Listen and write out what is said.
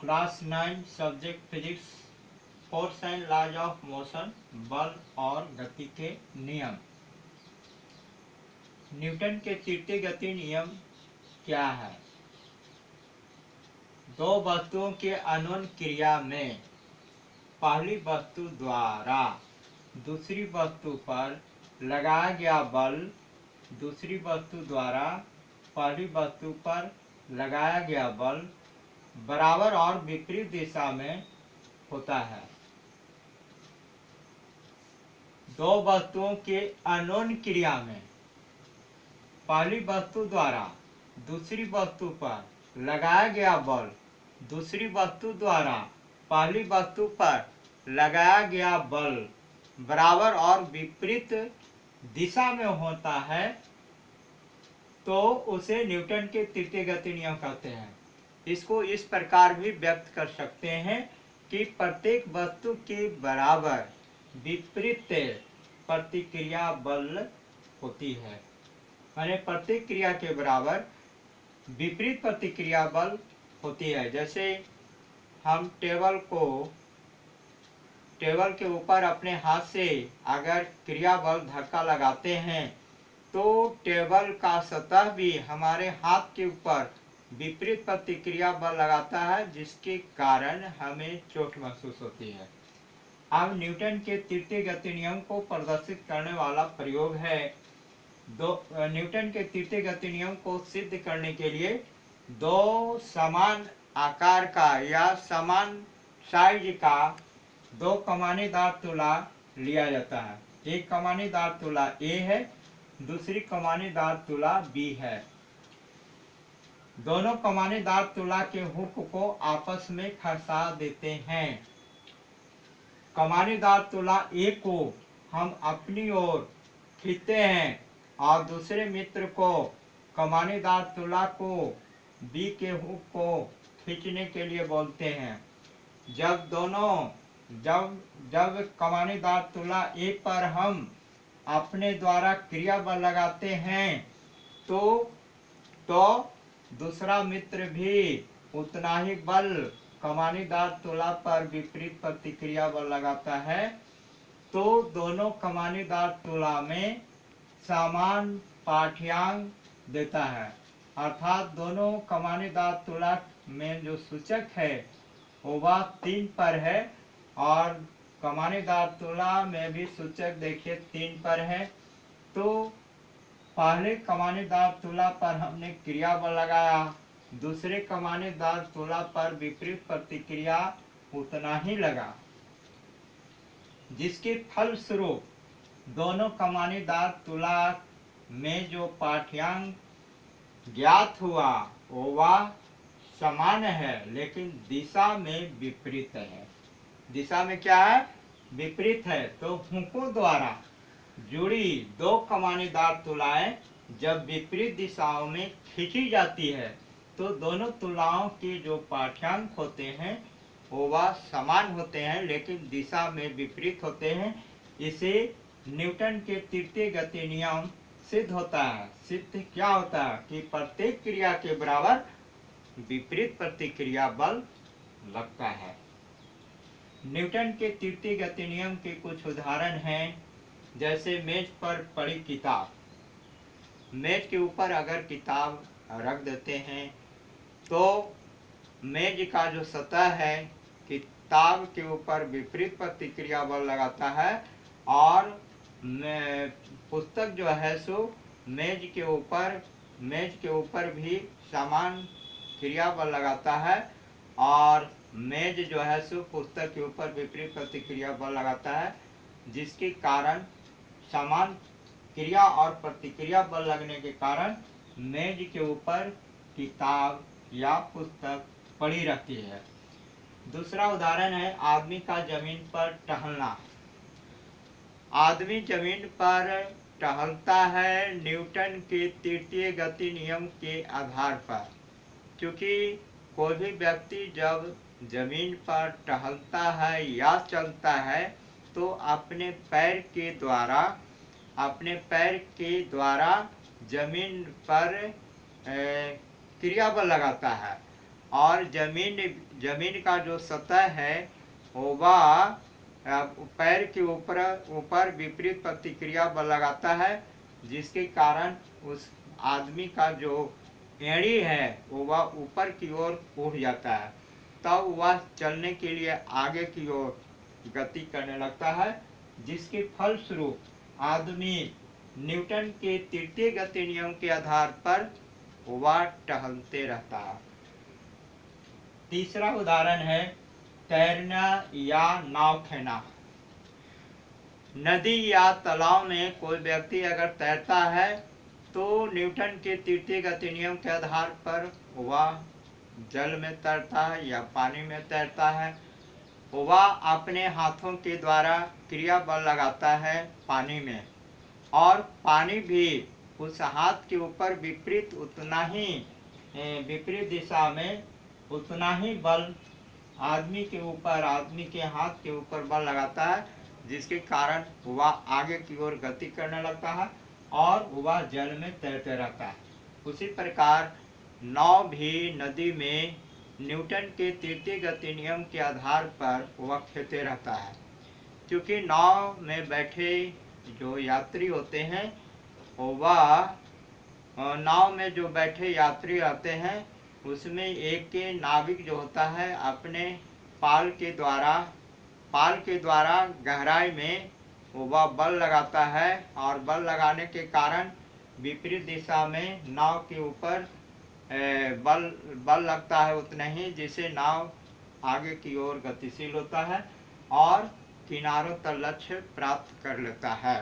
Class 9 subject physics, force and laws of motion, बल और गति के नियम। न्यूटन के तृतीय गति नियम क्या है? दो वस्तुओं के अन्वयन क्रिया में पहली वस्तु द्वारा दूसरी वस्तु पर लगाया गया बल दूसरी वस्तु द्वारा पहली वस्तु पर लगाया गया बल बराबर और विपरीत दिशा में होता है। दो वस्तुओं के अन्वयन क्रिया में पहली वस्तु द्वारा दूसरी वस्तु पर लगाया गया बल दूसरी वस्तु द्वारा पहली वस्तु पर लगाया गया बल बराबर और विपरीत दिशा में होता है तो उसे न्यूटन के तृतीय गति नियम कहते हैं। इसको इस प्रकार भी व्यक्त कर सकते हैं कि प्रत्येक वस्तु के बराबर विपरीत प्रतिक्रिया बल होती है, यानी प्रत्येक क्रिया के बराबर विपरीत प्रतिक्रिया बल होती है। जैसे हम टेबल के ऊपर अपने हाथ से अगर क्रिया बल धक्का लगाते हैं तो टेबल का सतह भी हमारे हाथ के ऊपर विपरीत प्रतिक्रिया बल लगाता है, जिसके कारण हमें चोट महसूस होती है। अब न्यूटन के तृतीय गति नियम को प्रदर्शित करने वाला प्रयोग है। न्यूटन के तृतीय गति नियम को सिद्ध करने के लिए दो समान आकार का या समान साइज का दो कमानीदार तुला लिया जाता है। एक कमानीदार तुला ए है, दूसरी कमानीदार तुला बी है। दोनों कमानीदार तुला के हुक को आपस में फंसा देते हैं। कमानीदार तुला ए को हम अपनी ओर खींचते हैं और दूसरे मित्र को कमानीदार तुला को बी के हुक को खींचने के लिए बोलते हैं। जब कमानीदार तुला ए पर हम अपने द्वारा क्रिया बल लगाते हैं तो दूसरा मित्र भी उतना ही बल कमानीदार तुला पर विपरीत प्रतिक्रिया बल लगाता है, तो दोनों कमानीदार तुला में समान पाठ्यांक देता है। अर्थात दोनों कमानीदार तुला में जो सूचक है वह 3 पर है और कमानीदार तुला में भी सूचक देखिए 3 पर है। तो पहले कमानीदार तुला पर हमने क्रिया बल लगाया, दूसरे कमानीदार तुला पर विपरीत प्रतिक्रिया उतना ही लगा, जिसके फलस्वरूप दोनों कमानीदार तुला में जो पाठ्यांक ज्ञात हुआ वह समान है, लेकिन दिशा में विपरीत है। दिशा में क्या है? विपरीत है। तो हुकों द्वारा जुड़ी दो कमानीदार तुलाएं जब विपरीत दिशाओं में खींची जाती है तो दोनों तुलाओं के जो पाठ्यांक होते हैं वह समान होते हैं, लेकिन दिशा में विपरीत होते हैं। इसे न्यूटन के तृतीय गति नियम सिद्ध होता है। सिद्ध क्या होता है कि प्रत्येक क्रिया के बराबर विपरीत प्रतिक्रिया बल लगता है। न्यूटन के तृतीय गति नियम के कुछ उदाहरण हैं, जैसे मेज पर पड़ी किताब। मेज के ऊपर अगर किताब रख देते हैं तो मेज का जो सतह है किताब के ऊपर विपरीत प्रतिक्रिया बल लगाता है और पुस्तक जो है सो मेज के ऊपर भी समान क्रिया बल लगाता है और मेज जो है सो पुस्तक के ऊपर विपरीत प्रतिक्रिया बल लगाता है, जिसके कारण समान क्रिया और प्रतिक्रिया बल लगने के कारण मेज के ऊपर किताब या पुस्तक पड़ी रहती है। दूसरा उदाहरण है आदमी का जमीन पर टहलना। आदमी जमीन पर टहलता है न्यूटन के तृतीय गति नियम के आधार पर, क्योंकि कोई भी व्यक्ति जब जमीन पर टहलता है या चलता है तो अपने पैर के द्वारा जमीन पर क्रिया बल लगाता है और जमीन का जो सतह है वह पैर के ऊपर विपरीत प्रतिक्रिया बल लगाता है, जिसके कारण उस आदमी का जो एड़ी है वह ऊपर की ओर उठ जाता है। तब वह चलने के लिए आगे की ओर गति करने लगता है, जिसके फलस्वरूप आदमी न्यूटन के तृतीय गति नियम के आधार पर वह टहलते रहता है। तीसरा उदाहरण है तैरना या नाव खेना। नदी या तालाब में कोई व्यक्ति अगर तैरता है तो न्यूटन के तृतीय गति नियम के आधार पर वह जल में तैरता है या पानी में तैरता है। वह अपने हाथों के द्वारा क्रिया बल लगाता है पानी में, और पानी भी उस हाथ के ऊपर विपरीत दिशा में उतना ही बल आदमी के हाथ के ऊपर बल लगाता है, जिसके कारण वह आगे की ओर गति करने लगता है और वह जल में तैरते रहता है। उसी प्रकार नाव भी नदी में न्यूटन के तृतीय गति नियम के आधार पर वह खेलते रहता है, क्योंकि नाव में बैठे जो यात्री होते हैं वह नाव में जो बैठे यात्री रहते हैं उसमें एक के नाविक जो होता है अपने पाल के द्वारा गहराई में वह बल लगाता है, और बल लगाने के कारण विपरीत दिशा में नाव के ऊपर बल लगता है उतना ही, जिससे नाव आगे की ओर गतिशील होता है और किनारों तक लक्ष्य प्राप्त कर लेता है।